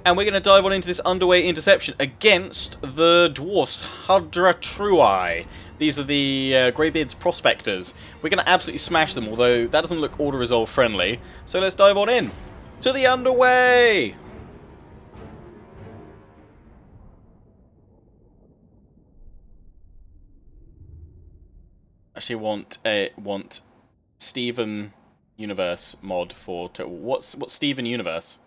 And we're going to dive on into this underway interception against the dwarfs, Hudra Truai. These are the Greybeard's prospectors. We're going to absolutely smash them, although that doesn't look auto-resolve friendly. So let's dive on in to the underway! Actually want Steven Universe mod for... What's Steven Universe?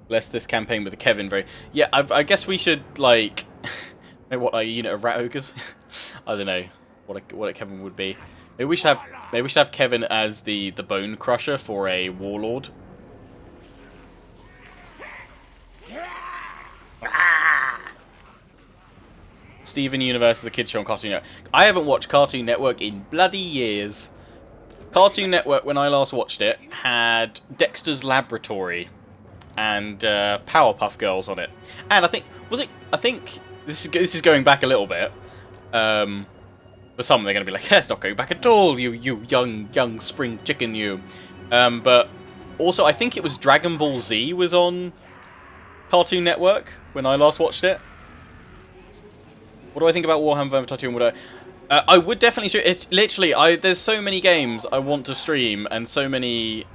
Bless this campaign with a Kevin very... Yeah, I guess we should, like... maybe what, like a unit of rat ogres? I don't know what a Kevin would be. Maybe we should have Kevin as the bone crusher for a warlord. Steven Universe is the kids show on Cartoon Network. I haven't watched Cartoon Network in bloody years. Cartoon Network, when I last watched it, had Dexter's Laboratory and Powerpuff Girls on it. And I think this is going back a little bit. For some, they're going to be like, "Yeah, it's not going back at all, you young spring chicken, you." But also, I think it was Dragon Ball Z was on Cartoon Network when I last watched it. What do I think about Warhammer Vermintide Tattoo? I would definitely stream. It's literally, there's so many games I want to stream and so many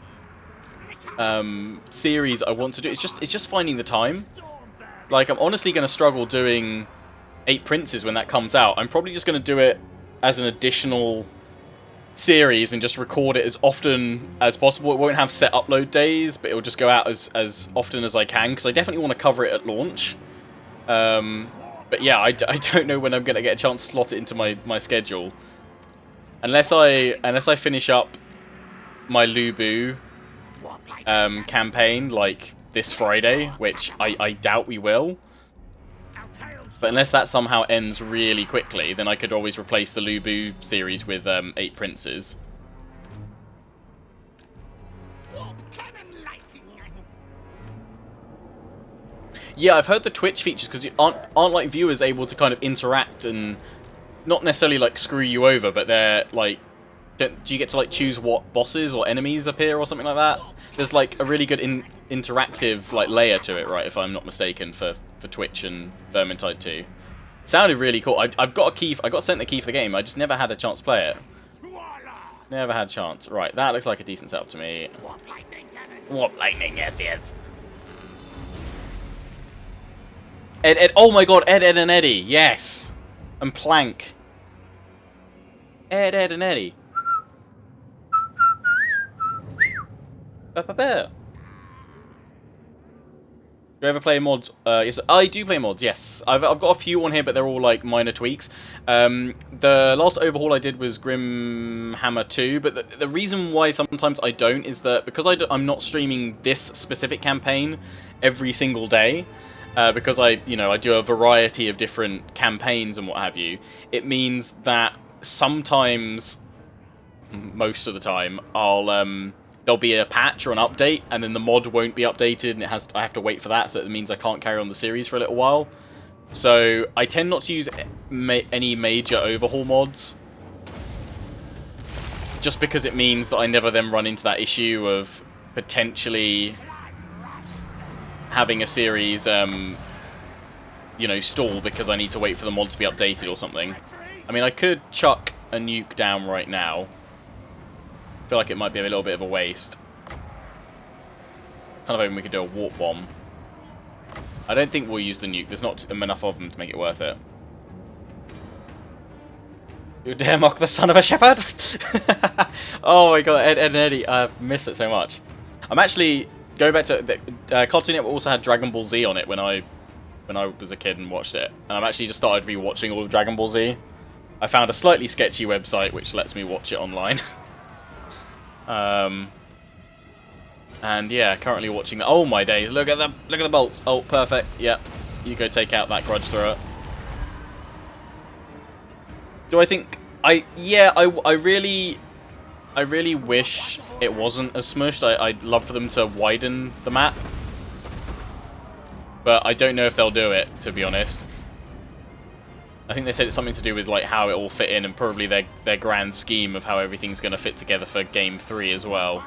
series I want to do. It's just finding the time. Like, I'm honestly going to struggle doing 8 Princes when that comes out. I'm probably just going to do it as an additional series and just record it as often as possible. It won't have set upload days, but it'll just go out as often as I can, because I definitely want to cover it at launch. But yeah, I don't know when I'm going to get a chance to slot it into my schedule. Unless I finish up my Lubu campaign, like, this Friday, which I doubt we will. But unless that somehow ends really quickly, then I could always replace the Lubu series with 8 Princes. Yeah, I've heard the Twitch features, because aren't like viewers able to kind of interact and not necessarily like screw you over, but they're like, do you get to like choose what bosses or enemies appear or something like that? There's like a really good interactive like layer to it, right? If I'm not mistaken, for Twitch and Vermintide 2. Sounded really cool. I've got a key. I got sent a key for the game. I just never had a chance to play it. Never had a chance. Right, that looks like a decent setup to me. Warp lightning, yes. Ed, oh my god, Ed, and Eddie, yes! And Plank. Ed, and Eddie. Do you ever play mods? Yes, I do play mods, yes. I've got a few on here, but they're all like minor tweaks. The last overhaul I did was Grimhammer 2, but the reason why sometimes I don't is that because I'm not streaming this specific campaign every single day, because I do a variety of different campaigns and what have you, it means that sometimes, most of the time, there'll be a patch or an update, and then the mod won't be updated, and I have to wait for that, so it means I can't carry on the series for a little while. So I tend not to use any major overhaul mods, just because it means that I never then run into that issue of potentially having a series, stall because I need to wait for the mod to be updated or something. I mean, I could chuck a nuke down right now. I feel like it might be a little bit of a waste. Kind of hoping we could do a warp bomb. I don't think we'll use the nuke. There's not enough of them to make it worth it. You dare mock the son of a shepherd? Oh my god, Ed and Eddie. I miss it so much. I'm actually going back to Cartoon Network also had Dragon Ball Z on it when I was a kid and watched it. And I've actually just started rewatching all of Dragon Ball Z. I found a slightly sketchy website which lets me watch it online. And yeah, currently watching. Oh my days! Look at the bolts. Oh, perfect. Yep, you go take out that grudge thrower. Do I think I really wish it wasn't as smushed. I'd love for them to widen the map, but I don't know if they'll do it, to be honest. I think they said it's something to do with like how it all fit in, and probably their grand scheme of how everything's going to fit together for Game 3 as well.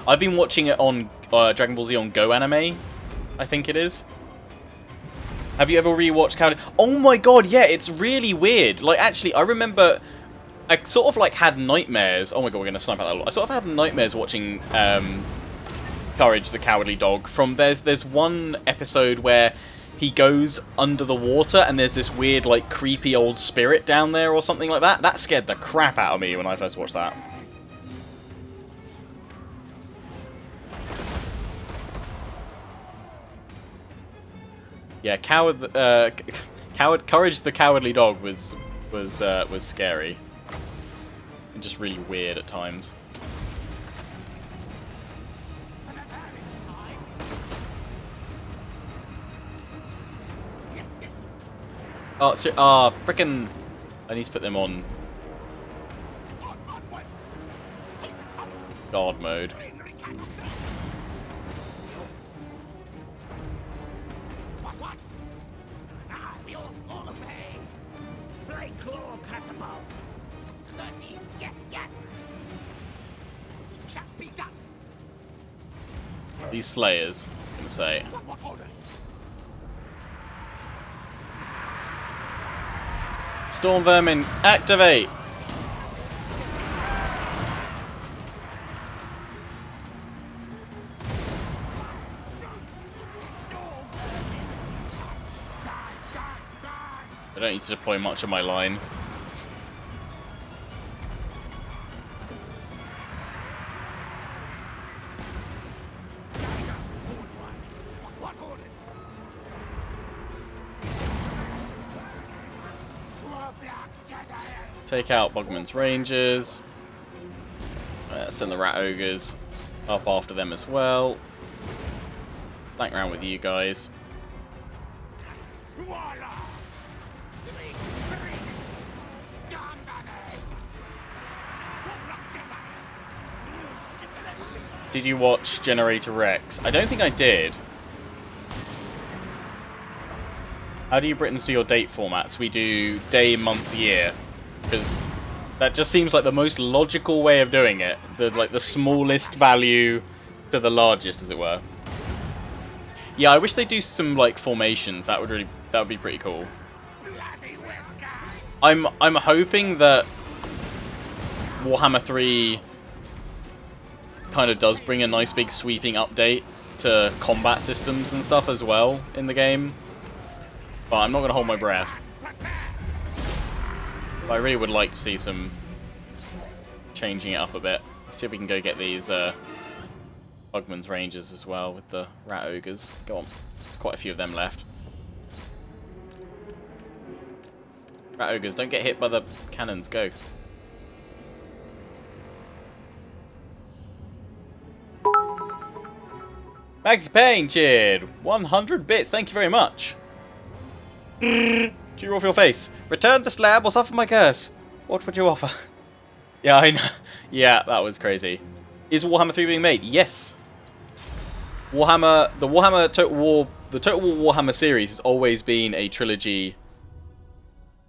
I've been watching it on Dragon Ball Z on Go Anime, I think it is. Have you ever rewatched Cowardly? Oh my god, yeah, it's really weird. Like, actually, I remember I sort of like had nightmares. Oh my god, we're gonna snipe out that a lot. I sort of had nightmares watching Courage the Cowardly Dog. From there's one episode where he goes under the water and there's this weird, like, creepy old spirit down there or something like that. That scared the crap out of me when I first watched that. Yeah, Courage the Cowardly Dog was scary. And just really weird at times. Oh, so, frickin'... I need to put them on guard mode. These Slayers, I'm gonna say. Storm Vermin, activate! I don't need to deploy much of my line. Take out Bugman's Rangers. Send the Rat Ogres up after them as well. Flank around with you guys. Did you watch Generator Rex? I don't think I did. How do you Britons do your date formats? We do day, month, year. Because that just seems like the most logical way of doing it. The smallest value to the largest, as it were. Yeah, I wish they'd do some like formations. That would be pretty cool. I'm hoping that Warhammer 3 kind of does bring a nice big sweeping update to combat systems and stuff as well in the game. But I'm not going to hold my breath. But I really would like to see some changing it up a bit. See if we can go get these Bugman's Rangers as well with the Rat Ogres. Go on. There's quite a few of them left. Rat Ogres, don't get hit by the cannons. Go. Maxi Payne cheered 100 bits. Thank you very much. Do you roll for your face? Return the slab or suffer my curse. What would you offer? Yeah, I know. Yeah, that was crazy. Is Warhammer 3 being made? Yes. The Total War Warhammer series has always been a trilogy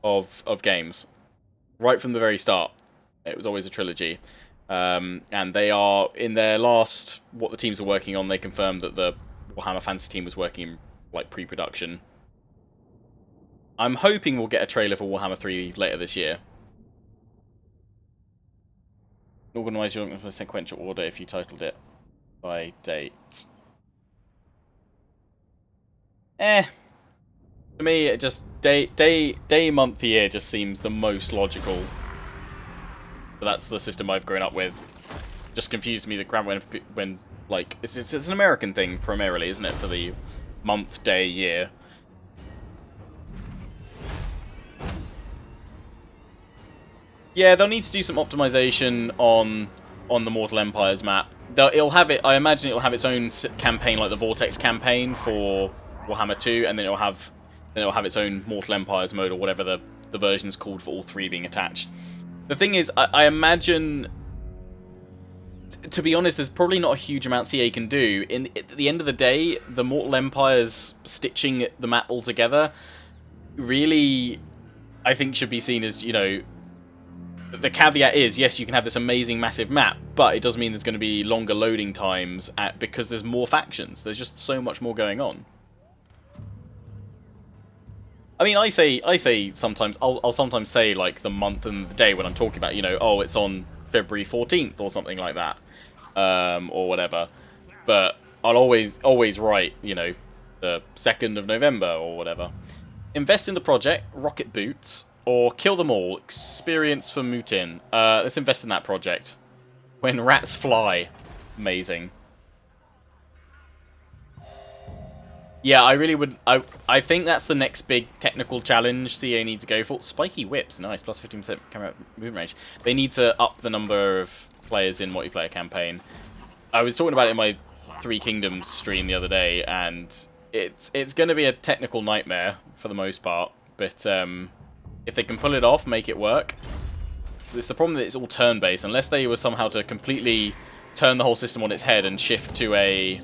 of games. Right from the very start. It was always a trilogy. And they are, in their last, what the teams are working on, they confirmed that the Warhammer Fantasy team was working like pre-production. I'm hoping we'll get a trailer for Warhammer 3 later this year. Organise your sequential order if you titled it by date. For me, it just day, month, year just seems the most logical. But that's the system I've grown up with. Just confused me that when like it's an American thing primarily, isn't it? For the month, day, year. Yeah, they'll need to do some optimization on the Mortal Empires map. It'll have it. I imagine it'll have its own campaign, like the Vortex campaign for Warhammer 2, and then it'll have its own Mortal Empires mode or whatever the version's called for all three being attached. The thing is, I imagine, to be honest, there's probably not a huge amount CA can do. At the end of the day, the Mortal Empires stitching the map all together really, I think, should be seen as, you know, the caveat is, yes, you can have this amazing massive map, but it does mean there's going to be longer loading times because there's more factions. There's just so much more going on. I mean, I say sometimes, I'll sometimes say like the month and the day when I'm talking about, you know, oh, it's on February 14th or something like that, or whatever. But I'll always write, you know, the 2nd of November or whatever. Invest in the project, rocket boots, or kill them all. Experience for Mutin. Let's invest in that project. When rats fly. Amazing. Yeah, I really would. I think that's the next big technical challenge CA need to go for. Spiky whips, nice, plus 15% camera movement range. They need to up the number of players in multiplayer campaign. I was talking about it in my Three Kingdoms stream the other day, and it's going to be a technical nightmare for the most part. But if they can pull it off, make it work. So it's the problem that it's all turn-based. Unless they were somehow to completely turn the whole system on its head and shift to a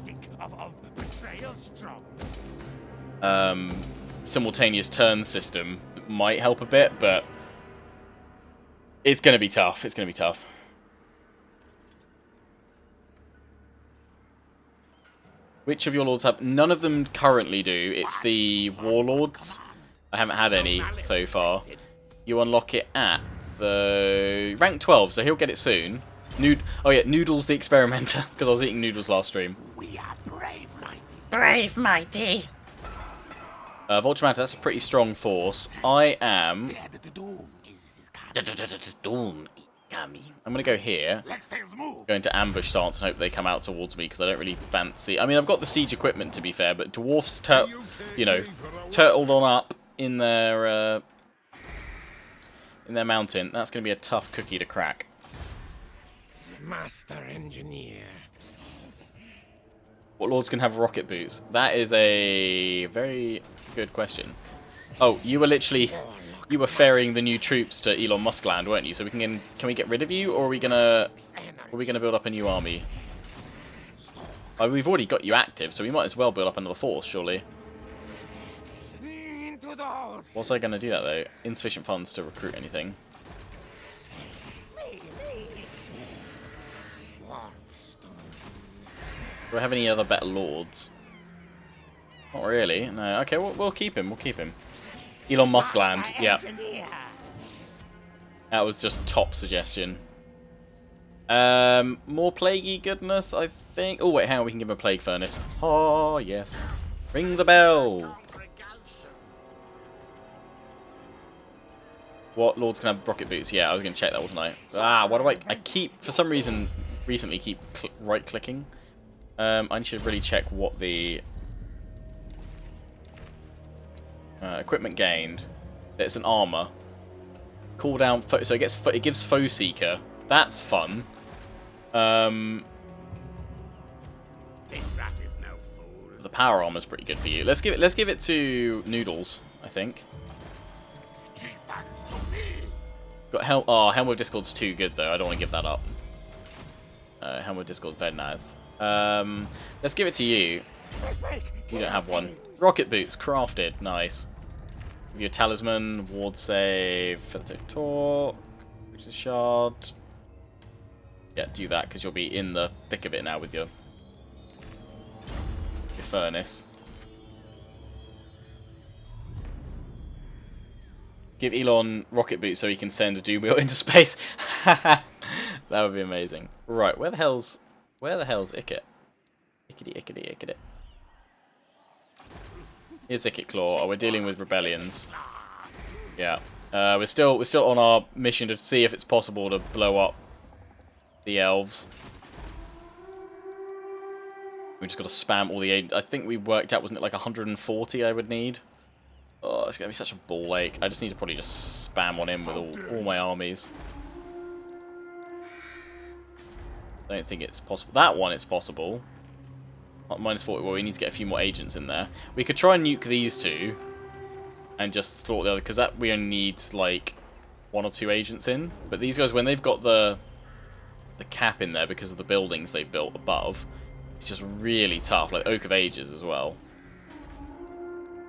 simultaneous turn system, might help a bit, but it's going to be tough. It's going to be tough. Which of your lords have... None of them currently do. It's the warlords. I haven't had any so far. You unlock it at the rank 12, so he'll get it soon. Oh yeah, Noodles the Experimenter, because I was eating noodles last stream. We are brave, mighty. Brave, mighty. Vulture Manta, that's a pretty strong force. I am... I'm going to go here. Go into ambush stance and hope they come out towards me, because I don't really fancy... I mean, I've got the siege equipment, to be fair, but dwarfs, you know, turtled on up in their mountain. That's going to be a tough cookie to crack. Master engineer. What lords can have rocket boots? That is a very good question. Oh, you were literally... You were ferrying the new troops to Elon Musk land, weren't you? So can we get rid of you, or are we gonna build up a new army? We've already got you active, so we might as well build up another force, surely. What's I gonna do that though? Insufficient funds to recruit anything. Do I have any other better lords? Not really. No. Okay, we'll keep him. We'll keep him. Elon Musk land. Yeah. That was just top suggestion. More plaguey goodness, I think. Oh wait, hang on. We can give him a plague furnace. Oh yes. Ring the bell. What lords can have rocket boots? Yeah, I was gonna check that, wasn't I? Ah, what do I keep for some reason recently keep right clicking. I should really check what the equipment gained. It's an armor. Cooldown, so it gives Foe Seeker. That's fun. This rat is no fool. The power armor's pretty good for you. Let's give it to Noodles, I think. Chieftains to me. Got Helm of Discord's too good though. I don't want to give that up. Helm of Discord very nice. Let's give it to you. You don't have one. Rocket boots crafted, nice. Give you a talisman, ward save, feather talk, which is shard. Yeah, do that because you'll be in the thick of it now with your furnace. Give Elon rocket boots so he can send a doom wheel into space. That would be amazing. Right, where the hell's Ikit? Ikity. Here's Ikit Claw. Oh, we're dealing with rebellions. Yeah. We're still on our mission to see if it's possible to blow up the elves. We just got to spam all the agents. I think we worked out, wasn't it like 140 I would need? Oh, it's going to be such a ball ache. I just need to probably just spam on in with all my armies. I don't think it's possible. That one it's possible. Minus 40. Well, we need to get a few more agents in there. We could try and nuke these two. And just slaughter the other. Because that we only need like 1 or 2 agents in. But these guys, when they've got the cap in there because of the buildings they've built above, it's just really tough. Like Oak of Ages as well.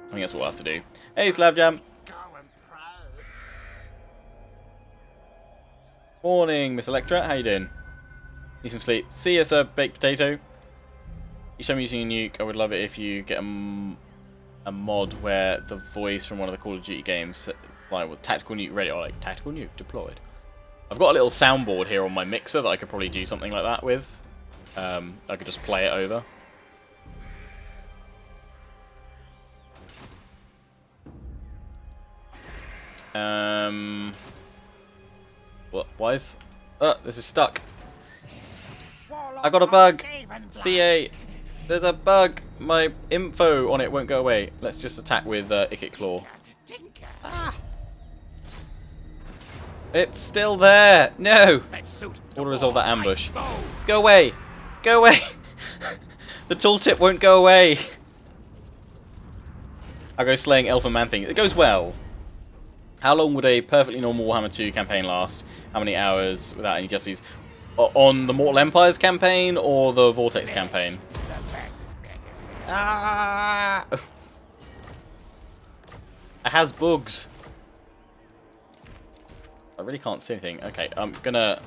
I think that's what we'll have to do. Hey, Slav Jam. Morning, Miss Electra. How you doing? Need some sleep. See you, sir, baked potato. You show me using a nuke. I would love it if you get a mod where the voice from one of the Call of Duty games, like with tactical nuke ready, or like tactical nuke deployed. I've got a little soundboard here on my mixer that I could probably do something like that with. I could just play it over. What? Why is... this is stuck. I got a bug. CA. There's a bug. My info on it won't go away. Let's just attack with Ikit Claw. It's still there. No. Auto resolve that ambush. Go away. Go away. The tooltip won't go away. I'll go slaying elf and man thing. It goes well. How long would a perfectly normal Warhammer 2 campaign last? How many hours without any justice? On the Mortal Empires campaign or the Vortex campaign? Ah! It has bugs. I really can't see anything. Okay, I'm just gonna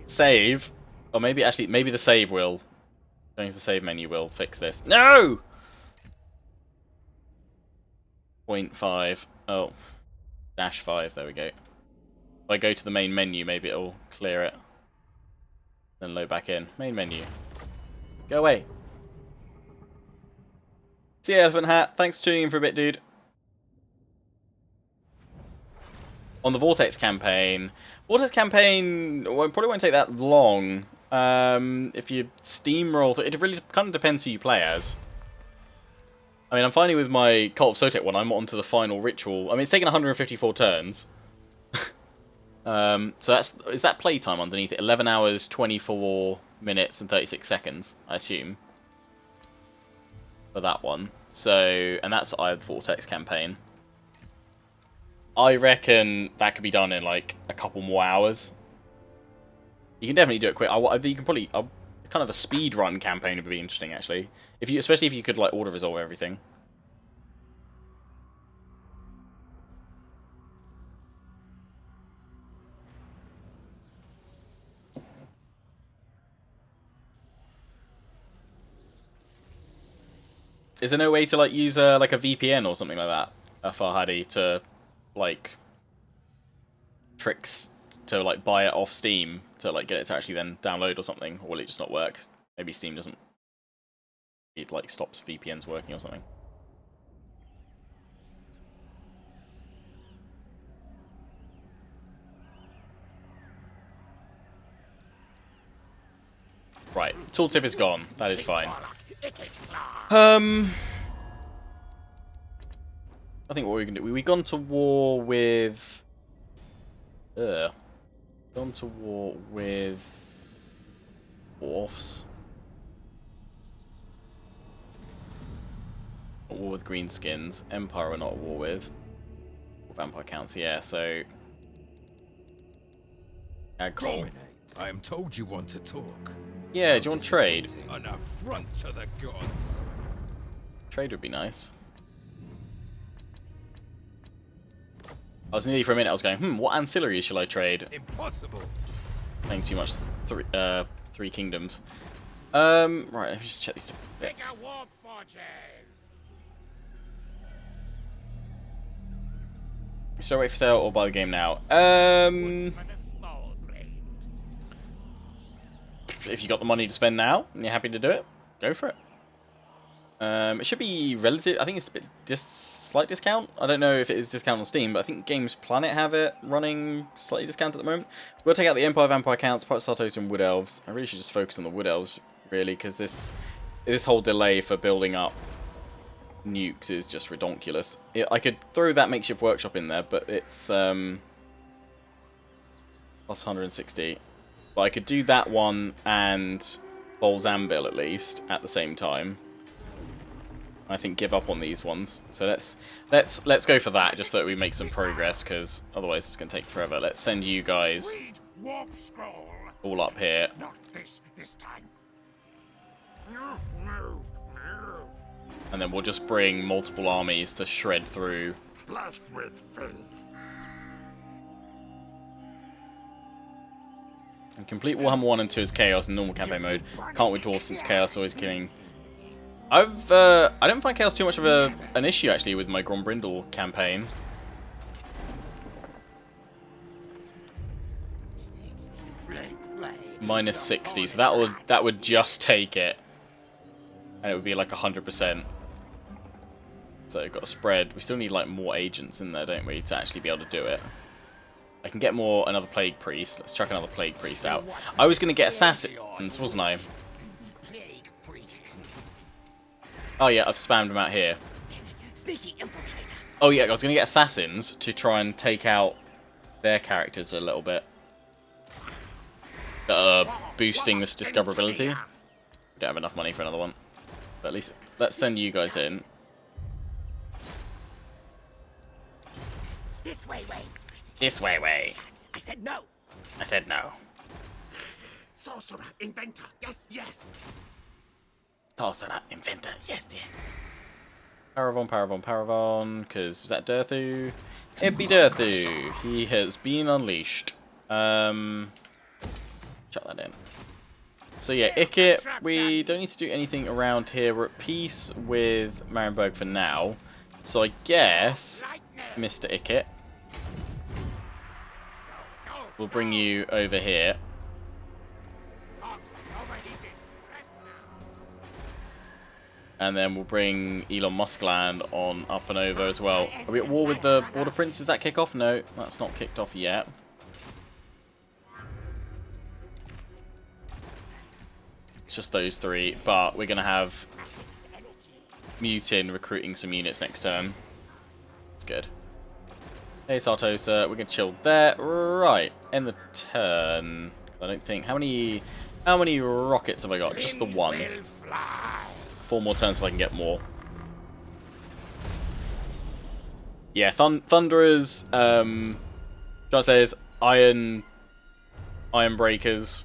save. Or maybe the save will. Going to the save menu will fix this. No! 0.5. Oh. -5, there we go. If I go to the main menu, maybe it'll clear it. Then load back in. Main menu. Go away. See you, Elephant Hat. Thanks for tuning in for a bit, dude. On the Vortex campaign. Well, it probably won't take that long. If you steamroll, it really kind of depends who you play as. I mean, I'm finding with my Cult of Sotek one, I'm on to the final ritual. I mean, it's taken 154 turns. So is that playtime underneath it? 11 hours, 24 minutes, and 36 seconds, I assume. For that one. So, and that's the Vortex campaign. I reckon that could be done in like a couple more hours. You can definitely do it quick. You can probably kind of a speed run campaign would be interesting actually. Especially if you could like auto resolve everything. Is there no way to like use like a VPN or something like that, Farhadi, to like tricks to like buy it off Steam to like get it to actually then download or something, or will it just not work? Maybe Steam doesn't. It like stops VPNs working or something. Right, tooltip is gone. That is fine. I think what we can do. We've gone to war with. Gone to war with dwarfs. At war with greenskins. Empire we're not at war with. Vampire counts, yeah, so. Ag coal. I am told you want to talk. Yeah, do you want to trade? An affront to the gods. Trade would be nice. I was nearly for a minute. I was going, what ancillaries shall I trade? Impossible. Playing too much. Three Kingdoms. Right. Let me just check these bits. Should I wait for sale or buy the game now? If you got the money to spend now and you're happy to do it, go for it. It should be relative. I think it's a bit slight discount. I don't know if it is discount on Steam, but I think Games Planet have it running slightly discounted at the moment. We'll take out the Empire Vampire counts, Pirate Sartos, and Wood Elves. I really should just focus on the Wood Elves, really, because this whole delay for building up nukes is just ridiculous. I could throw that makeshift workshop in there, but it's plus 160. But I could do that one and Bolzambil at least at the same time. I think give up on these ones. So let's go for that, just so that we make some progress, because otherwise it's going to take forever. Let's send you guys all up here. Not this time. And then we'll just bring multiple armies to shred through. Bless with faith. And complete Warhammer 1 and 2 as Chaos in normal campaign mode. Can't with Dwarves since Chaos always killing. I don't find Chaos too much of an issue actually with my Grombrindle campaign. Minus 60, so that would just take it. And it would be like 100%. So got a spread. We still need like more agents in there, don't we, to actually be able to do it. I can get another Plague Priest. Let's chuck another Plague Priest out. I was going to get Assassins, wasn't I? Oh yeah, I've spammed them out here. Oh yeah, I was going to get Assassins to try and take out their characters a little bit. Boosting this discoverability. We don't have enough money for another one. But at least, let's send you guys in. This way. This way. I said no. I said no. Sorcerer, inventor. Yes. Sorcerer, inventor. Yes. Paravon. Because is that Durthu? It be Durthu. He has been unleashed. Chuck that in. So yeah, Ikit, we don't need to do anything around here. We're at peace with Marienburg for now. So I guess, Mr. Ikit, we'll bring you over here. And then we'll bring Elon Muskland on up and over as well. Are we at war with the Border Prince? Does that kick off? No, that's not kicked off yet. It's just those three, but we're going to have Mutin recruiting some units next turn. That's good. Hey, Sartosa, we're going to chill there. Right, end the turn. I don't think... How many rockets have I got? Just the one. 4 more turns so I can get more. Yeah, Thunderers, John says Iron Breakers.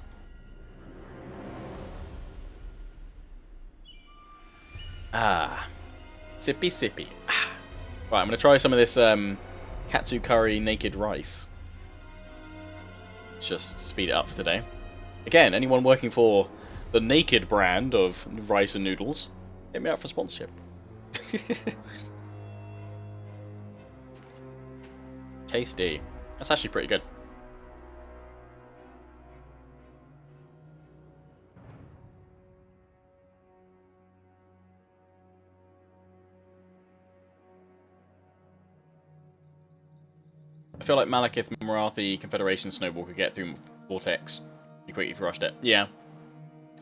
Sippy. Right, I'm going to try some of this katsu curry naked rice. Let's just speed it up for today. Again, anyone working for the Naked brand of rice and noodles, hit me up for sponsorship. Tasty. That's actually pretty good. I feel like Malekith Marathi Confederation Snowball could get through Vortex pretty quickly if you rushed it. Yeah.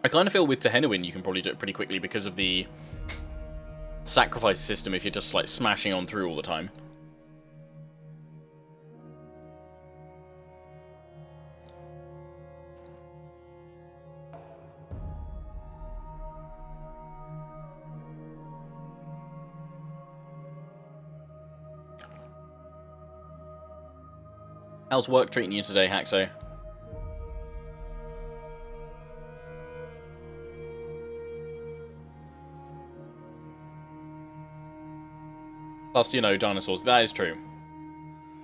I kind of feel with Tehenuin you can probably do it pretty quickly because of the sacrifice system if you're just like smashing on through all the time. How's work treating you today, Haxo? Plus, you know, dinosaurs. That is true.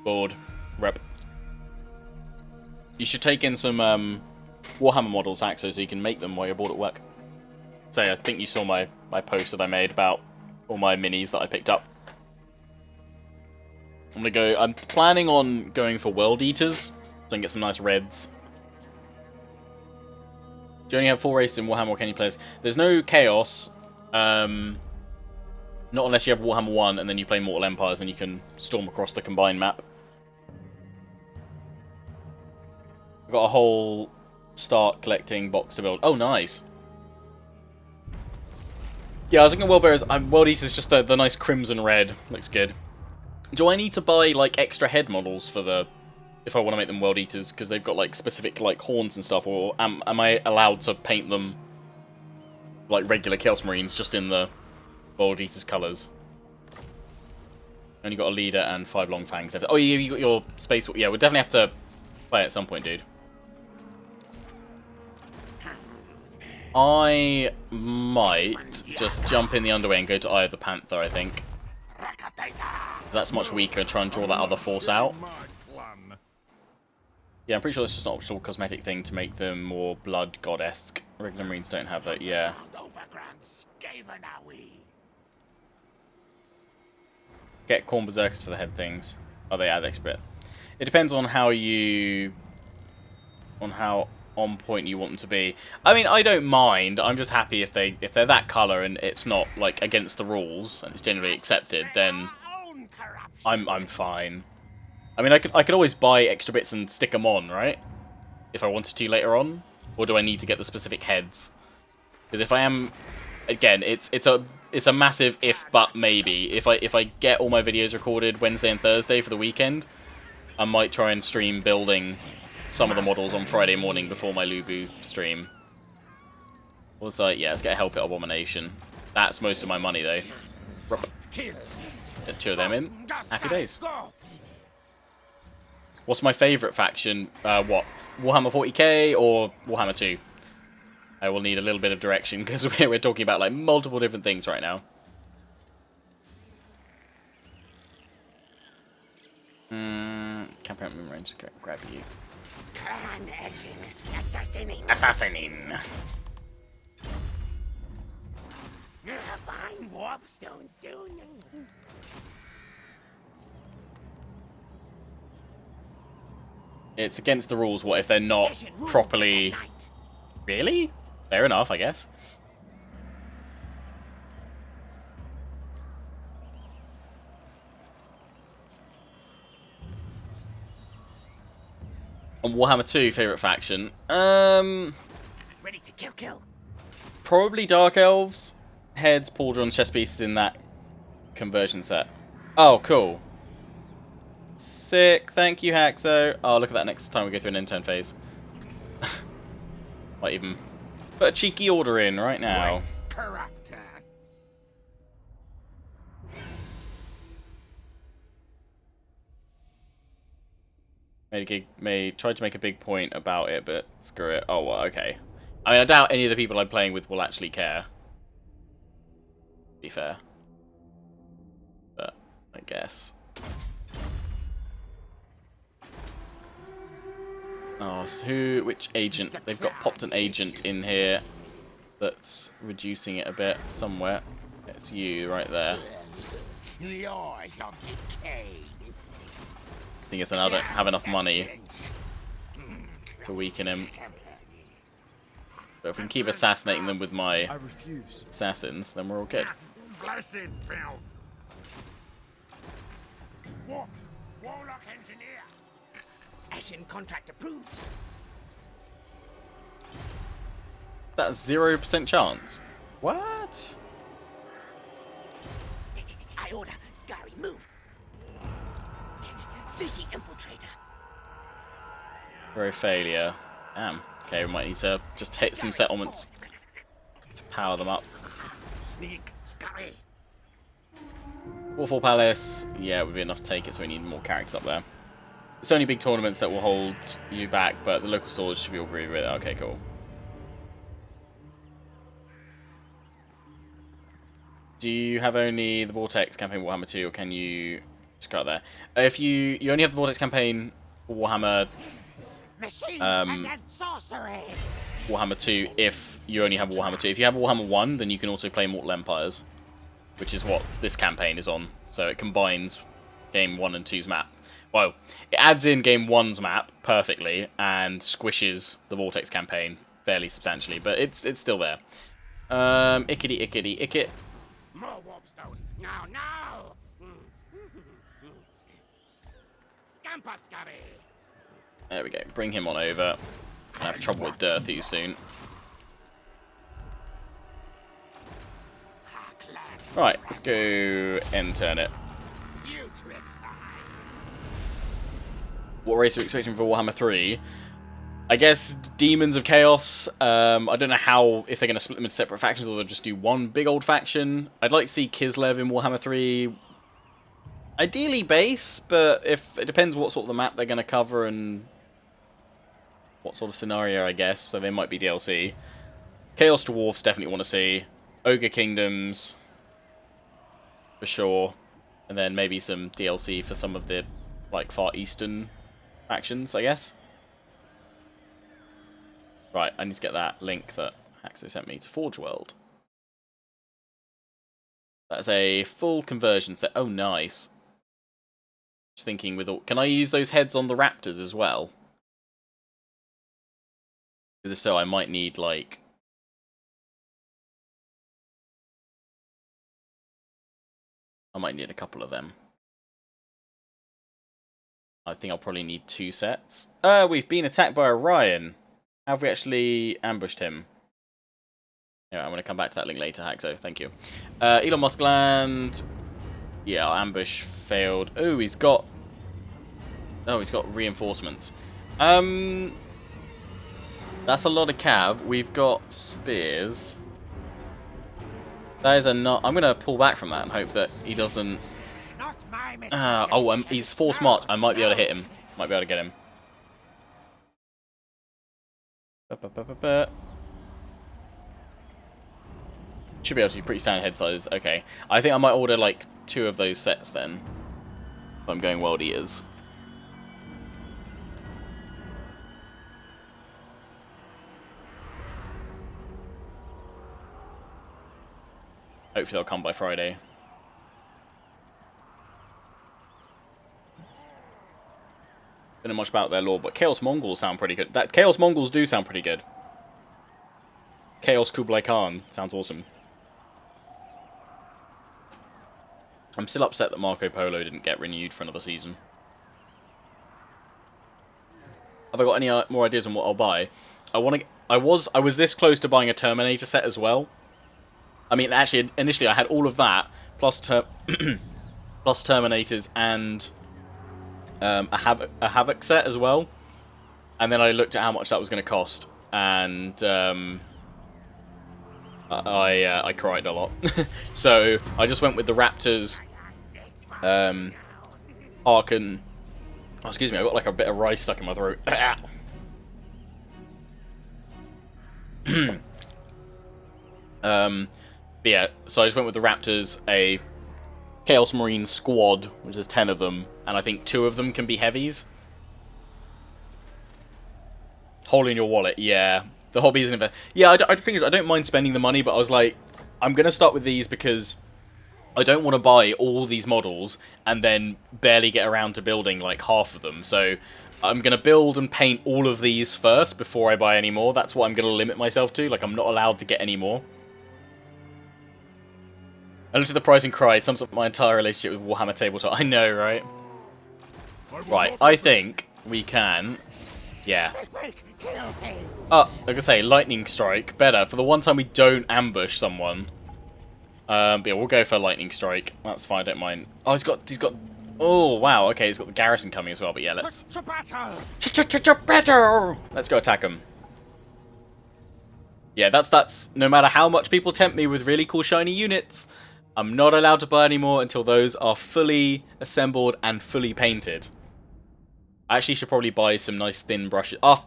Bored. Rep. You should take in some Warhammer models, Haxo, so you can make them while you're bored at work. Say, I think you saw my post that I made about all my minis that I picked up. I'm planning on going for World Eaters, so I can get some nice reds. Do you only have 4 races in Warhammer, or can you play? There's no Chaos. Not unless you have Warhammer 1 and then you play Mortal Empires and you can storm across the combined map. I've got a whole start collecting box to build. Oh, nice. Yeah, I was looking at World Bearers. World Eaters just the nice crimson red. Looks good. Do I need to buy, like, extra head models for the... if I want to make them World Eaters? Because they've got, like, specific, like, horns and stuff. Or am I allowed to paint them like regular Chaos Marines just in the World Eaters colours? Only got a leader and 5 long fangs. Oh, you got your space... yeah, we'll definitely have to play at some point, dude. I might just jump in the underway and go to Eye of the Panther, I think. That's much weaker and try and draw that other force out. Yeah, I'm pretty sure it's just an optional cosmetic thing to make them more blood god-esque. Regular Marines don't have that, yeah. Get Corn Berserkers for the head things. Oh, they add extra bit. It depends on how you... on how on point you want them to be. I mean, I don't mind. I'm just happy if they're that colour and it's not, like, against the rules and it's generally accepted, then I'm fine. I mean, I could always buy extra bits and stick them on, right? If I wanted to later on. Or do I need to get the specific heads? Because if I am... Again, it's a massive if but maybe. If I get all my videos recorded Wednesday and Thursday for the weekend, I might try and stream building some of the models on Friday morning before my Lubu stream. Also, yeah, let's get a Help It Abomination. That's most of my money, though. Get 2 of them in. Happy days. What's my favourite faction? What? Warhammer 40k or Warhammer 2? I will need a little bit of direction because we're talking about like multiple different things right now. Campaign range. Grab you. Assassinin. Find warpstone soon. It's against the rules. What if they're not properly? Really? Fair enough, I guess. On Warhammer 2, favourite faction. Ready to kill. Probably Dark Elves. Heads, pauldrons, chest pieces in that conversion set. Oh, cool. Sick. Thank you, Haxo. Oh, look at that next time we go through an intern phase. Might even put a cheeky order in right now. May try to make a big point about it, but screw it. Oh, well, okay. I mean, I doubt any of the people I'm playing with will actually care. Be fair. But, I guess. Oh, so which agent? They've got popped an agent in here that's reducing it a bit somewhere. It's you right there. I think it's another have enough money to weaken him. But if we can keep assassinating them with my assassins, then we're all good. Blessed filth. Warlock engineer. Ashen contract approved. That's 0% chance. What? I order. Scary, move. Sneaky infiltrator. Very failure. Damn. Okay, we might need to just hit some settlements to power them up. Sneak, scary. Waterfall Palace. Yeah, it would be enough to take it, so we need more characters up there. It's only big tournaments that will hold you back, but the local stores should be all groovy with it. Okay, cool. Do you have only the Vortex campaign Warhammer 2, or can you just go out there? If you only have the Vortex campaign for Warhammer Warhammer 2, if you only have Warhammer 2. If you have Warhammer 1, then you can also play Mortal Empires, which is what this campaign is on. So it combines Game 1 and 2's map. Well, it adds in Game 1's map perfectly and squishes the Vortex campaign fairly substantially, but it's still there. Ikit. More warpstone. Now. Scamper, scary. There we go. Bring him on over. Gonna have trouble with Dirthu soon. Right, let's go and turn it. What race are we expecting for Warhammer 3? I guess Demons of Chaos. I don't know how, if they're going to split them into separate factions or they'll just do one big old faction. I'd like to see Kislev in Warhammer 3. Ideally base, but if it depends what sort of the map they're going to cover and what sort of scenario, I guess. So they might be DLC. Chaos Dwarfs definitely want to see. Ogre Kingdoms, for sure. And then maybe some DLC for some of the like Far Eastern factions, I guess. Right, I need to get that link that Haxo sent me to Forge World. That's a full conversion set. Oh, nice. Just thinking with all... Can I use those heads on the raptors as well? Because if so, I might need, like... I might need a couple of them. I think I'll probably need 2 sets. We've been attacked by Orion. Have we actually ambushed him? Yeah, I'm going to come back to that link later, Haxo. Thank you. Elon Musk land. Yeah, our ambush failed. Oh, he's got... Oh, he's got reinforcements. That's a lot of cav. We've got spears. That is a not. I'm going to pull back from that and hope that he doesn't... he's force march. I might be able to hit him. Might be able to get him. Should be able to do pretty standard head size. Okay. I think I might order like 2 of those sets then. If I'm going World Eaters. Hopefully they'll come by Friday. Don't know much about their lore, but Chaos Mongols sound pretty good. Chaos Mongols do sound pretty good. Chaos Kublai Khan sounds awesome. I'm still upset that Marco Polo didn't get renewed for another season. Have I got any more ideas on what I'll buy? I was this close to buying a Terminator set as well. I mean, actually, initially I had all of that plus plus Terminators and a Havoc set as well. And then I looked at how much that was going to cost, and I cried a lot. So I just went with the Raptors, Arkan. Oh, excuse me, I got like a bit of rice stuck in my throat. But yeah, so I just went with the Raptors, a Chaos Marine squad, which is 10 of them, and I think 2 of them can be heavies. Hole in your wallet, yeah. The hobby isn't... Yeah, the thing is, I don't mind spending the money, but I was like, I'm going to start with these because I don't want to buy all these models and then barely get around to building like half of them. So I'm going to build and paint all of these first before I buy any more. That's what I'm going to limit myself to. Like, I'm not allowed to get any more. I looked at the price and cried. Sums up my entire relationship with Warhammer Tabletop. I know, right? Right, I think we can... Yeah. Like I say, Lightning Strike. Better. For the one time we don't ambush someone. But yeah, we'll go for Lightning Strike. That's fine, I don't mind. Oh, he's got... Oh, wow, okay, he's got the garrison coming as well. But yeah, let's... Let's go attack him. Yeah, that's... No matter how much people tempt me with really cool shiny units, I'm not allowed to buy any more until those are fully assembled and fully painted. I actually should probably buy some nice thin brushes. Oh,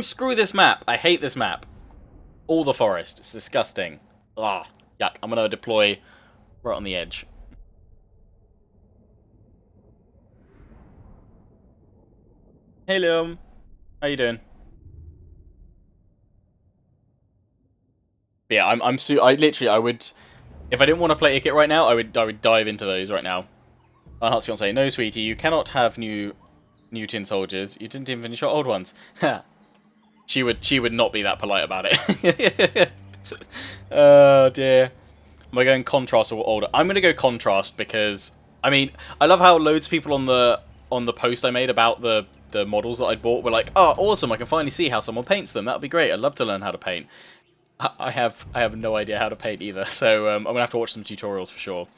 screw this map. I hate this map. All the forest. It's disgusting. Ah, yuck. I'm going to deploy right on the edge. Hey, Liam. How you doing? Yeah, I would... If I didn't want to play Ikit right now, I would dive into those right now. Heart's fiance, no, sweetie, you cannot have new tin soldiers. You didn't even finish your old ones. She would not be that polite about it. Oh dear. Am I going contrast or older? I'm gonna go contrast because I mean I love how loads of people on the post I made about the models that I'd bought were like, oh awesome, I can finally see how someone paints them. That'd be great. I'd love to learn how to paint. I have no idea how to paint either, so I'm gonna have to watch some tutorials for sure.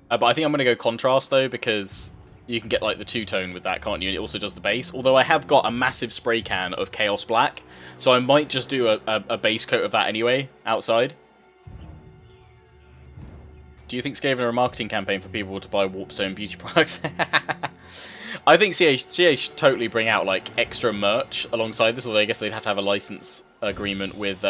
But I think I'm gonna go contrast though because you can get like the 2-tone with that, can't you? And it also does the base. Although I have got a massive spray can of Chaos Black, so I might just do a base coat of that anyway outside. Do you think Skaven are a marketing campaign for people to buy Warpstone beauty products? I think CA should totally bring out like extra merch alongside this, although I guess they'd have to have a license agreement with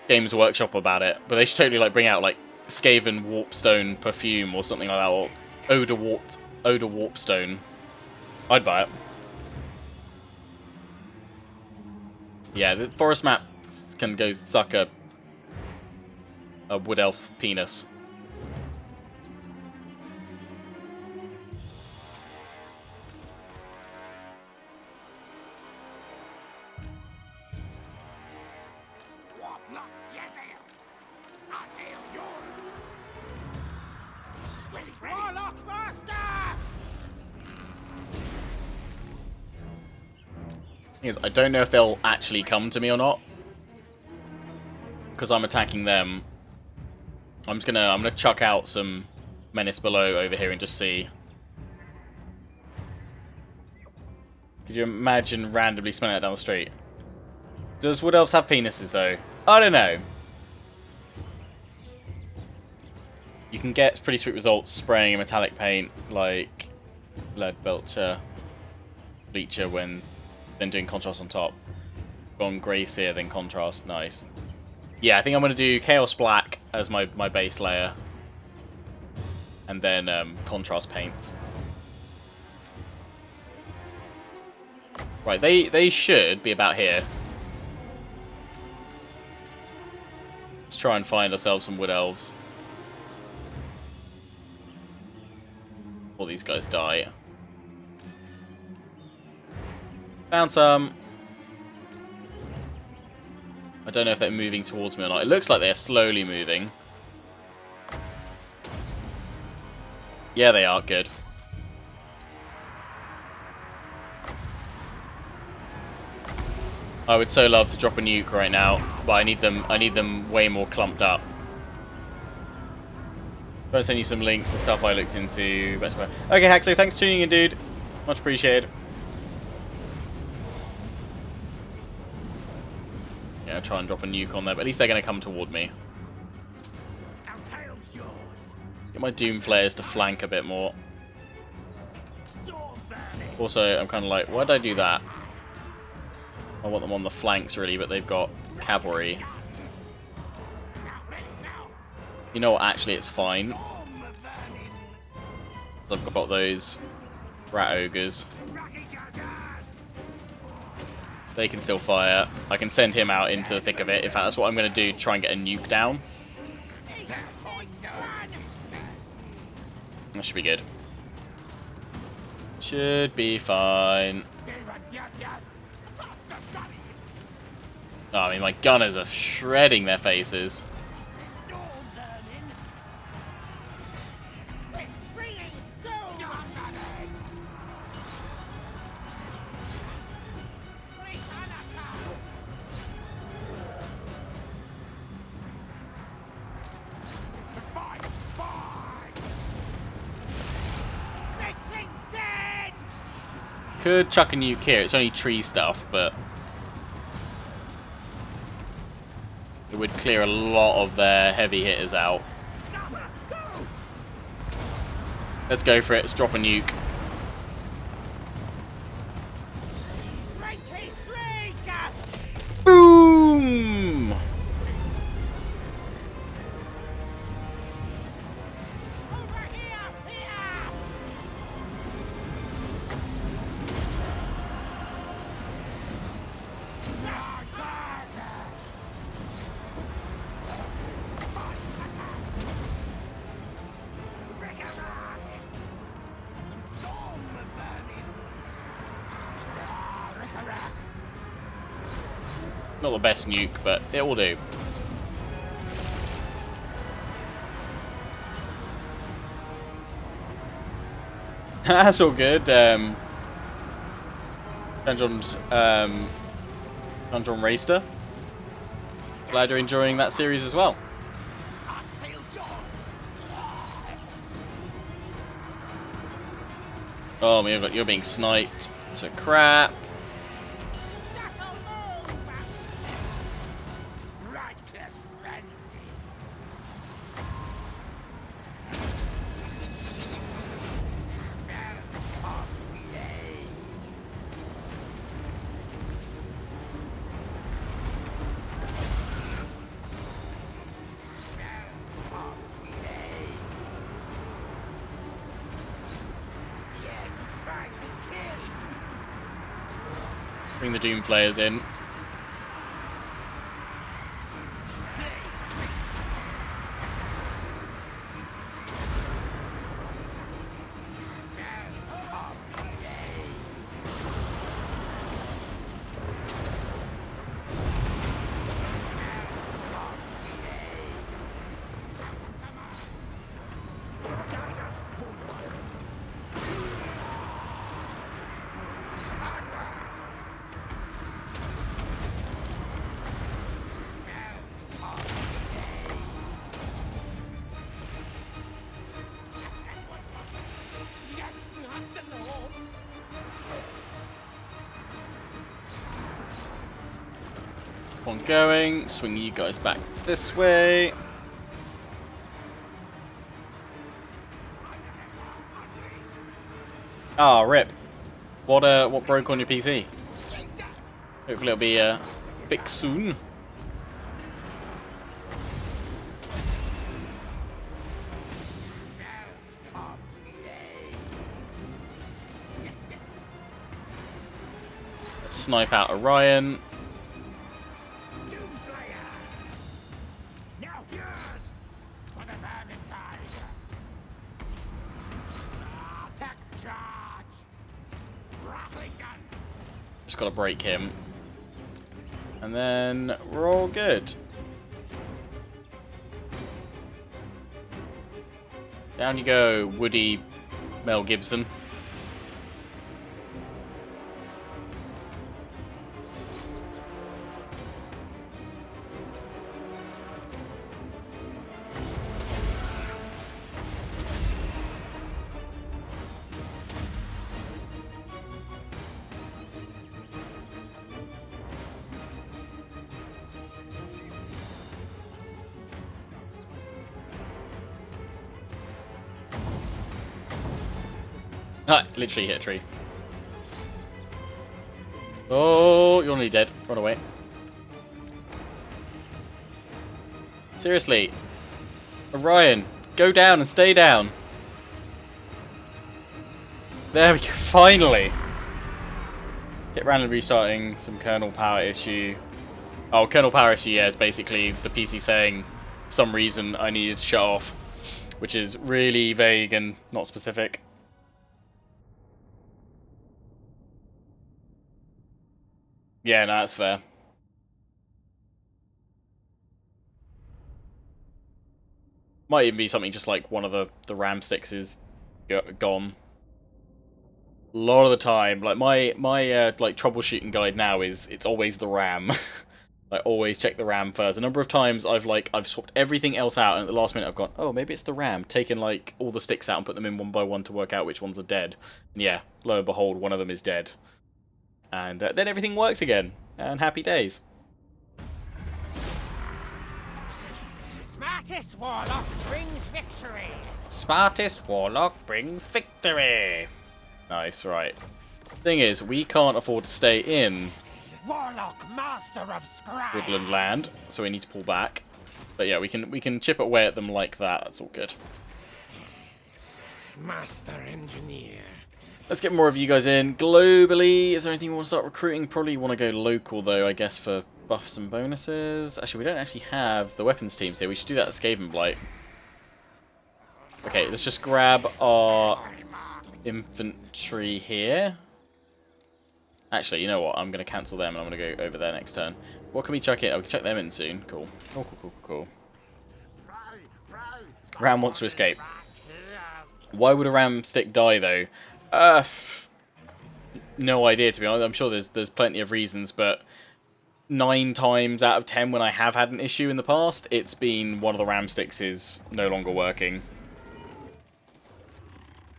Games Workshop about it. But they should totally like bring out like Skaven Warpstone perfume or something like that, or Odor Warpstone. I'd buy it. Yeah, the forest map can go suck a wood elf penis. Not Jezebel's. I'll tail yours. Warlock Master! Thing is, I don't know if they'll actually come to me or not, because I'm attacking them. I'm gonna chuck out some menace below over here and just see. Could you imagine randomly smelling that down the street? Does wood elves have penises though? I don't know. You can get pretty sweet results spraying a metallic paint like lead belcher, bleacher when then doing contrast on top. Gone grey sear, then contrast, nice. Yeah, I think I'm gonna do Chaos Black as my base layer. And then contrast paints. Right, they should be about here. Let's try and find ourselves some wood elves. All these guys die. Found some. I don't know if they're moving towards me or not. It looks like they're slowly moving. Yeah, they are. Good. I would so love to drop a nuke right now, but I need them way more clumped up. I'm going to send you some links to stuff I looked into. Okay, Haxo, thanks for tuning in, dude. Much appreciated. Yeah, I'll try and drop a nuke on there, but at least they're going to come toward me. Our tail's yours. Get my Doom Flares to flank a bit more. Storm burning. Also, I'm kind of like, why did I do that? I want them on the flanks, really, but they've got cavalry. You know what, actually, it's fine. I've got those rat ogres. They can still fire. I can send him out into the thick of it. In fact, that's what I'm going to do, try and get a nuke down. That should be good. Should be fine. Oh, I mean, my gunners are shredding their faces. Could chuck a nuke here. It's only tree stuff, but it would clear a lot of their heavy hitters out. Let's go for it. Let's drop a nuke. Boom! Not the best nuke, but it will do. That's all good. Dungeon Racer. Glad you're enjoying that series as well. Oh, man, you're being sniped to crap. Bring the Doom Flayers in. on going. Swing you guys back this way. Ah, rip. What broke on your PC? Hopefully it'll be fixed soon. Let's snipe out Orion. Just gotta break him. And then we're all good. Down you go, Woody Mel Gibson. Ah, literally hit a tree. Oh, you're nearly dead. Run away. Seriously. Orion, go down and stay down. There we go, finally. Get randomly restarting, some kernel power issue. Oh, kernel power issue, yeah, is basically the PC saying for some reason I needed to shut off, which is really vague and not specific. Yeah, no, that's fair. Might even be something just like one of the RAM sticks is gone. A lot of the time, like my like troubleshooting guide now is it's always the RAM. I always check the RAM first. A number of times I've swapped everything else out, and at the last minute I've gone, oh, maybe it's the RAM. Taken like all the sticks out and put them in one by one to work out which ones are dead. And yeah, lo and behold, one of them is dead. And then everything works again, and happy days. Smartest warlock brings victory. Smartest warlock brings victory. Nice, right. Thing is, we can't afford to stay in Warlock, master of scrap. woodland land, so we need to pull back. But yeah, we can chip away at them like that. That's all good. Master engineer. Let's get more of you guys in. Globally, is there anything you want to start recruiting? Probably want to go local, though, I guess, for buffs and bonuses. Actually, we don't actually have the weapons teams here. We should do that at Skaven Blight. Okay, let's just grab our infantry here. Actually, you know what? I'm going to cancel them, and I'm going to go over there next turn. What can we chuck in? Oh, we can chuck them in soon. Cool. Cool, cool, cool, cool. Ram wants to escape. Why would a ram stick die, though? No idea, to be honest. I'm sure there's plenty of reasons, but 9 times out of 10 when I have had an issue in the past, it's been one of the ram sticks is no longer working.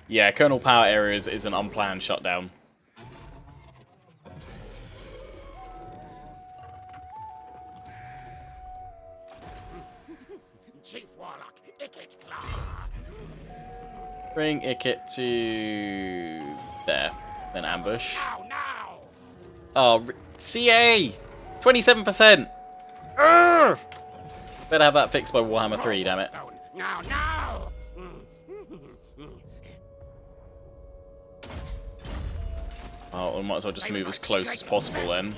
Yeah, kernel power areas is an unplanned shutdown. Chief Warlock, Ikit. Bring Ikit to there, then ambush. Now. Oh, CA! 27%! Urgh! Better have that fixed by Warhammer 3, damn it. Now. Oh, we might as well just move as close as possible then.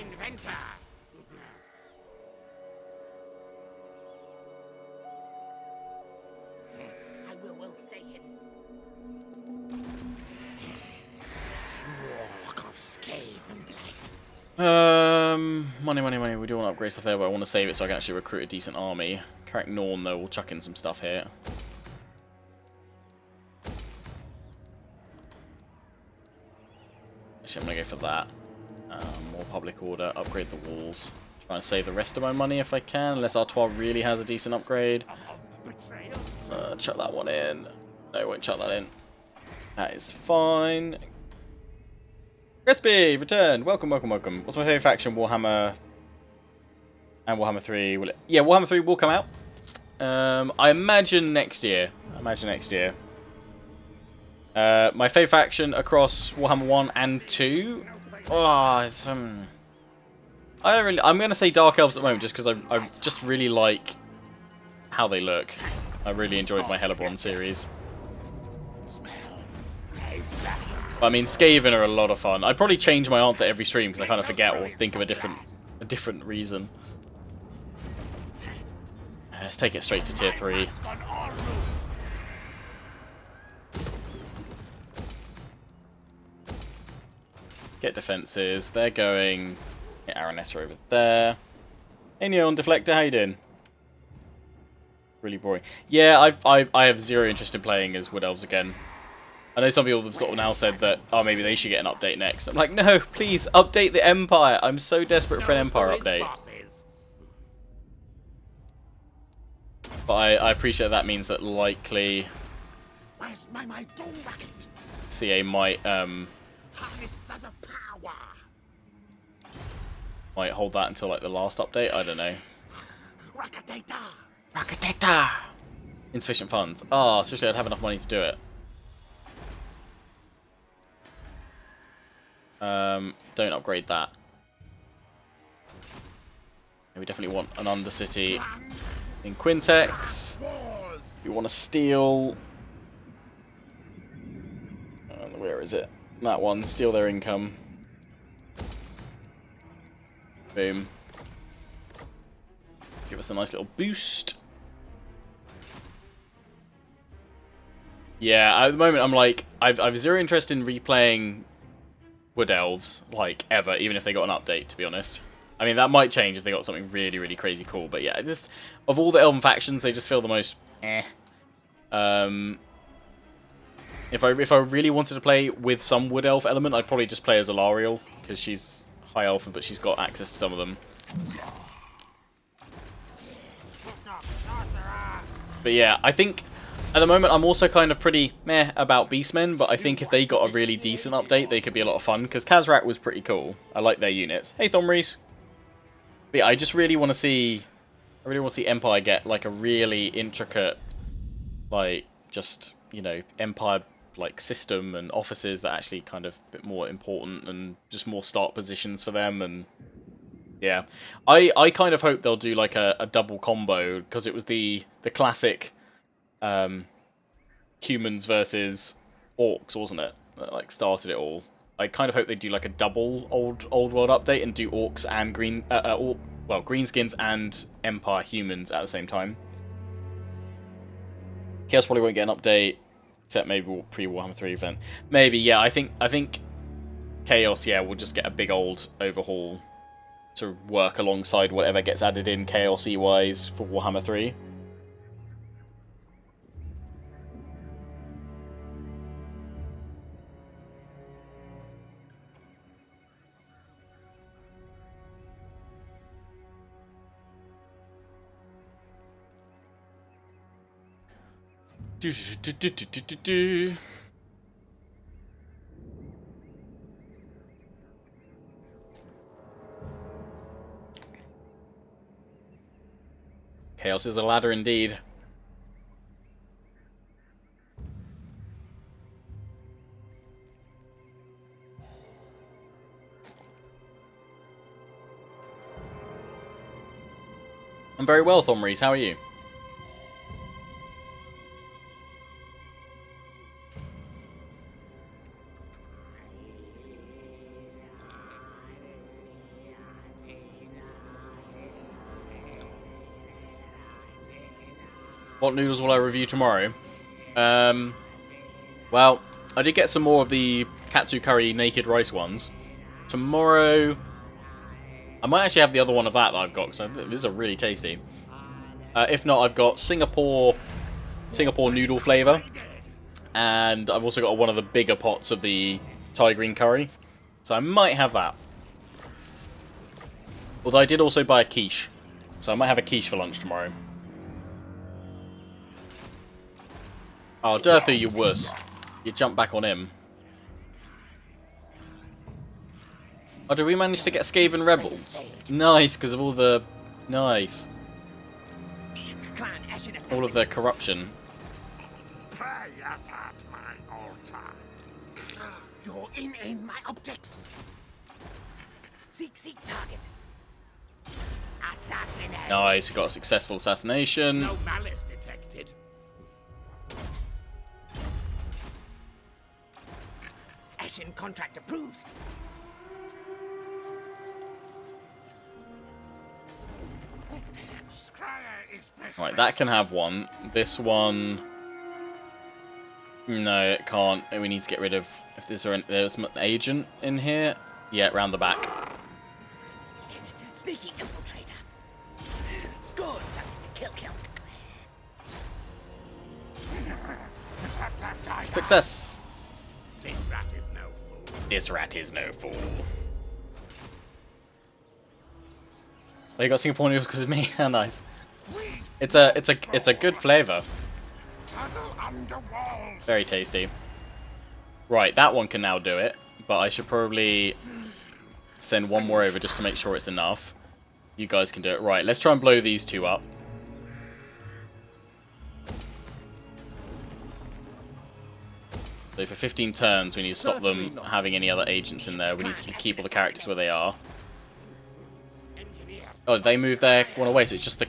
I will stay hidden. Warlock of Skaven Blight. Money. We do want to upgrade stuff there, but I want to save it so I can actually recruit a decent army. Correct Norn, though, we'll chuck in some stuff here. Actually, I'm going to go for that. More public order, upgrade the walls. Try and save the rest of my money if I can, unless Artois really has a decent upgrade. Chuck that one in. No, I won't chuck that in. That is fine. Crispy, returned. Welcome. What's my favourite faction? Warhammer And Warhammer 3 will... Yeah, Warhammer 3 will come out. I imagine next year. My favourite faction across Warhammer 1 and 2... Oh, it's... I don't really... I'm going to say Dark Elves at the moment just because I just really like how they look. I really enjoyed my Hellebron series. But, I mean, Skaven are a lot of fun. I'd probably change my answer every stream because I kind of forget or think of a different reason. Let's take it straight to tier 3. Get defenses. They're going... Get Aranessa over there. Hey Neon Deflector, how you doing? Really boring. Yeah, I have zero interest in playing as Wood Elves again. I know some people have sort of now said that, oh, maybe they should get an update next. I'm like, no, please, update the Empire. I'm so desperate for an Empire update. But I appreciate that means that likely CA might hold that until like the last update. I don't know. Rocketata. Insufficient funds. Oh, especially I'd have enough money to do it. Don't upgrade that. Yeah, we definitely want an Undercity in Quintex. We want to steal. Where is it? That one. Steal their income. Boom. Give us a nice little boost. Yeah, at the moment I'm like, I've zero interest in replaying Wood Elves, like, ever, even if they got an update, to be honest. I mean, that might change if they got something really, really crazy cool, but yeah, just, of all the Elven factions, they just feel the most eh. If I really wanted to play with some Wood Elf element, I'd probably just play as Alariel, because she's high elf, but she's got access to some of them. But yeah, I think at the moment I'm also kind of pretty meh about Beastmen, but I think if they got a really decent update, they could be a lot of fun, because Khazrak was pretty cool. I like their units. Hey, Thomreese. But yeah, I just really want to see... I really want to see Empire get, like, a really intricate, like, just, you know, Empire, like, system and offices that actually kind of a bit more important and just more start positions for them, and... Yeah, I kind of hope they'll do like a double combo, because it was the classic humans versus orcs, wasn't it? That like started it all. I kind of hope they do like a double old world update and do orcs and greenskins and Empire humans at the same time. Chaos probably won't get an update, except maybe pre-Warhammer 3 event. Maybe, yeah. I think Chaos, yeah, will just get a big old overhaul to work alongside whatever gets added in Chaos-y-wise for Warhammer 3. Chaos is a ladder indeed. I'm very well, Thomreese. How are you? What noodles will I review tomorrow? Well, I did get some more of the katsu curry naked rice ones. Tomorrow, I might actually have the other one of that I've got, because these are really tasty. If not, I've got Singapore noodle flavour, and I've also got one of the bigger pots of the Thai green curry, so I might have that. Although I did also buy a quiche, so I might have a quiche for lunch tomorrow. Oh, Dirthu, you wuss. You jumped back on him. Oh, did we manage to get Skaven Rebels? Nice, because of all the Nice. Clan Ashen All assassin. of their corruption. Pray at my altar. You're in my optics. Seek target. Assassinate. Nice, we got a successful assassination. No malice detected. Ashen contract approved. Scryer is best. Right, that can have one. This one... No, it can't. We need to get rid of... If there's an agent in here. Yeah, round the back. Sneaky infiltrator. Good, something to kill. Success! This rat is no fool. This rat is no fool. Oh, you got Singapore noodles because of me? How nice. It's a good flavour. Tunnel under walls. Very tasty. Right, that one can now do it, but I should probably send one more over just to make sure it's enough. You guys can do it. Right, let's try and blow these two up. So for 15 turns, we need to stop them having any other agents in there. We need to keep all the characters where they are. Oh, they moved their one away, so it's just the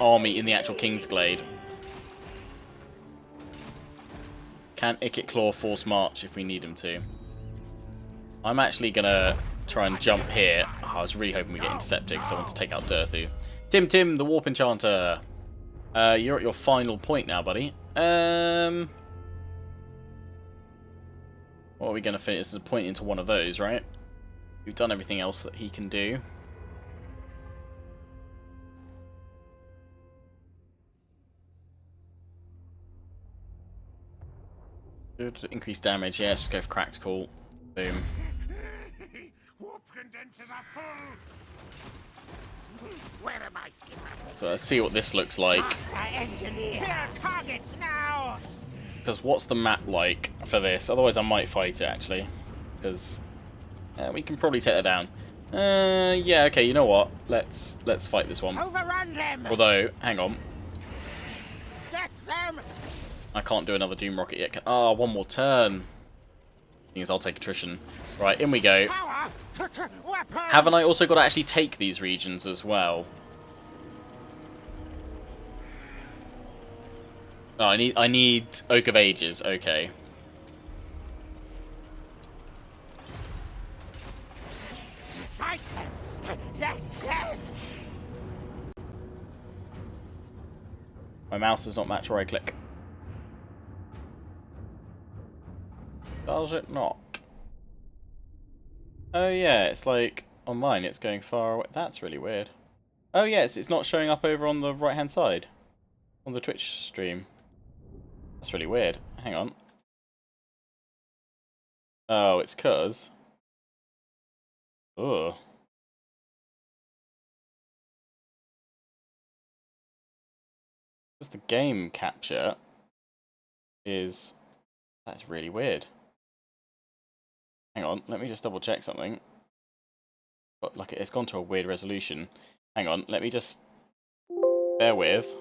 army in the actual Kingsglade. Can Ikit Claw force march if we need him to? I'm actually going to try and jump here. Oh, I was really hoping we get intercepted because I want to take out Durthu. Tim, the Warp Enchanter. You're at your final point now, buddy. What are we going to finish? This is a point into one of those, right? We've done everything else that he can do. Good. Increased damage. Yeah, let's just go for cracks. Cool. Boom. Warp condensers are full. Where are my skin rattles? So let's see what this looks like. Master engineer. Kill targets now. Because what's the map like for this? Otherwise I might fight it, actually. Because we can probably take it down. Yeah, okay, you know what? Let's fight this one. Overrun them. Although, hang on. Get them. I can't do another Doom Rocket yet. Ah, one more turn. Means I'll take attrition. Right, in we go. Power. Weapon. Haven't I also got to actually take these regions as well? Oh, I need Oak of Ages. Okay. Fight them. Yes. My mouse does not match where I click. Does it not? Oh yeah, it's like on mine it's going far away. That's really weird. Oh yeah, it's not showing up over on the right hand side on the Twitch stream. That's really weird. Hang on. Oh, it's 'cause. Ugh. Because the game capture is... That's really weird. Hang on, let me just double check something. But like it's gone to a weird resolution. Hang on, let me just bear with.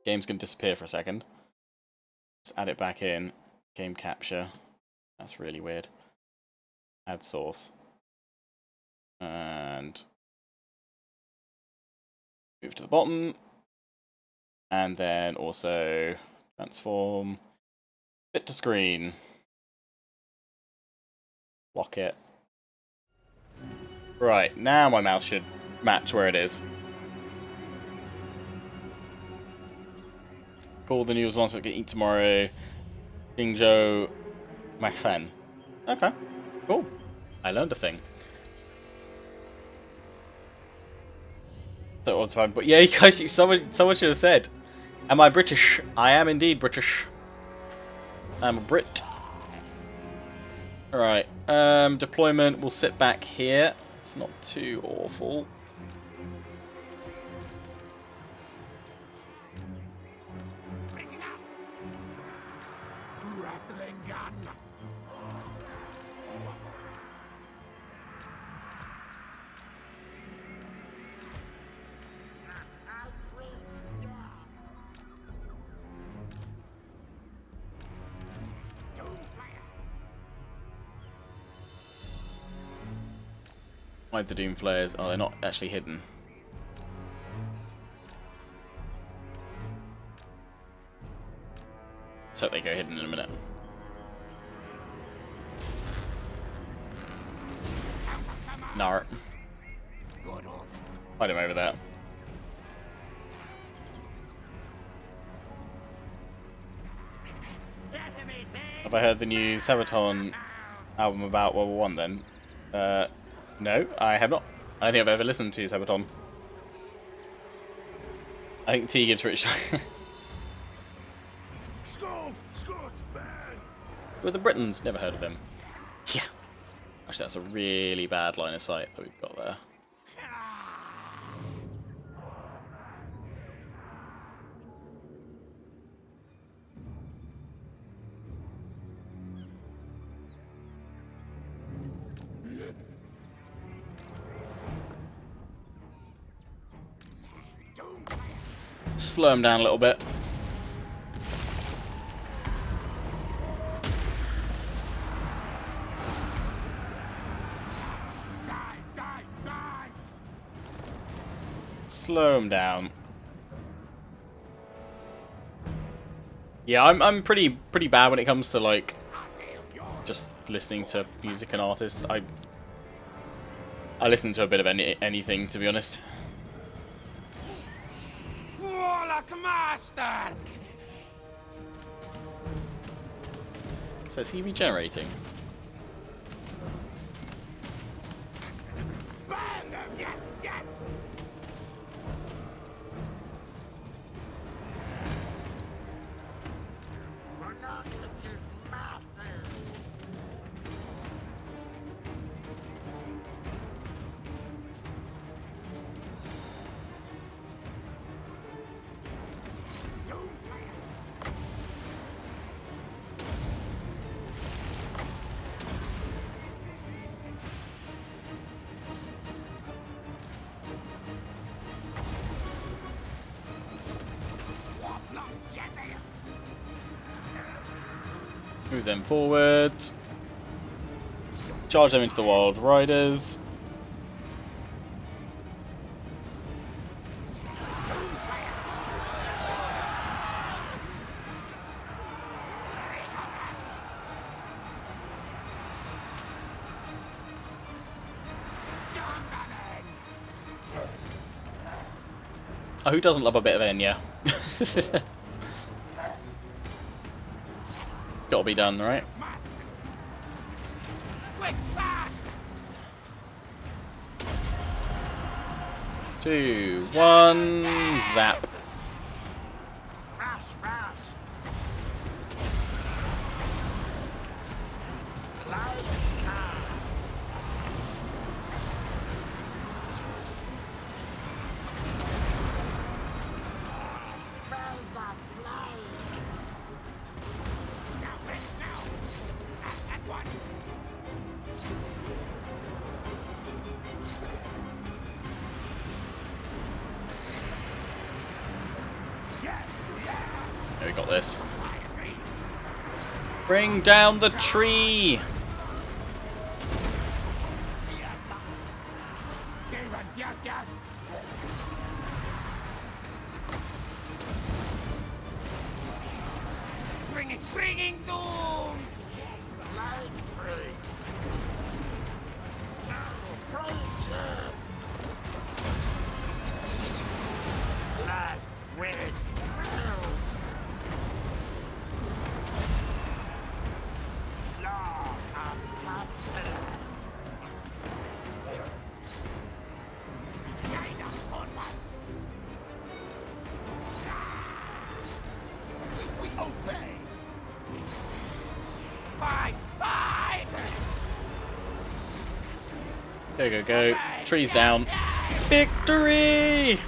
Game's gonna disappear for a second. Just add it back in. Game capture. That's really weird. Add source. And move to the bottom. And then also transform. Fit to screen. Lock it. Right, now my mouse should match where it is. Cool, the news ones I can eat tomorrow. Jingzhou, my fan. Okay, cool. I learned a thing. That was fun, but yeah, you guys, someone should have said, "Am I British?" I am indeed British. I'm a Brit. Alright, deployment, we'll sit back here. It's not too awful. Bring it up. Rattling gun. Hide the Doom Flares. Oh, they're not actually hidden. Let's hope they go hidden in a minute. Nar. Hide him over there. Have I heard the new Sabaton album about World War One then? No, I have not. I don't think I've ever listened to Sabaton. I think T gives Rich. With the Britons, never heard of them. Yeah. Actually, that's a really bad line of sight that we've got there. Slow him down a little bit. Slow him down. Yeah, I'm pretty bad when it comes to like just listening to music and artists. I listen to a bit of anything, to be honest. Warlock Master! So is he regenerating? Burn them! Yes, yes! Move them forward. Charge them into the Wild Riders. Oh, who doesn't love a bit of Enya? Gotta be done, right? Quick, fast! 2, 1, zap. Rush, rush! Light cast! Spells of light! At once! Yes, yes! Yeah, we got this. Bring down the tree! Steven, yes, yes! Bringing doom! Light priest! Preachers! Let's win! Law of pestilence! Guide us onward! We obey! Fight! Fight! Go, go, go. Trees down. Victory!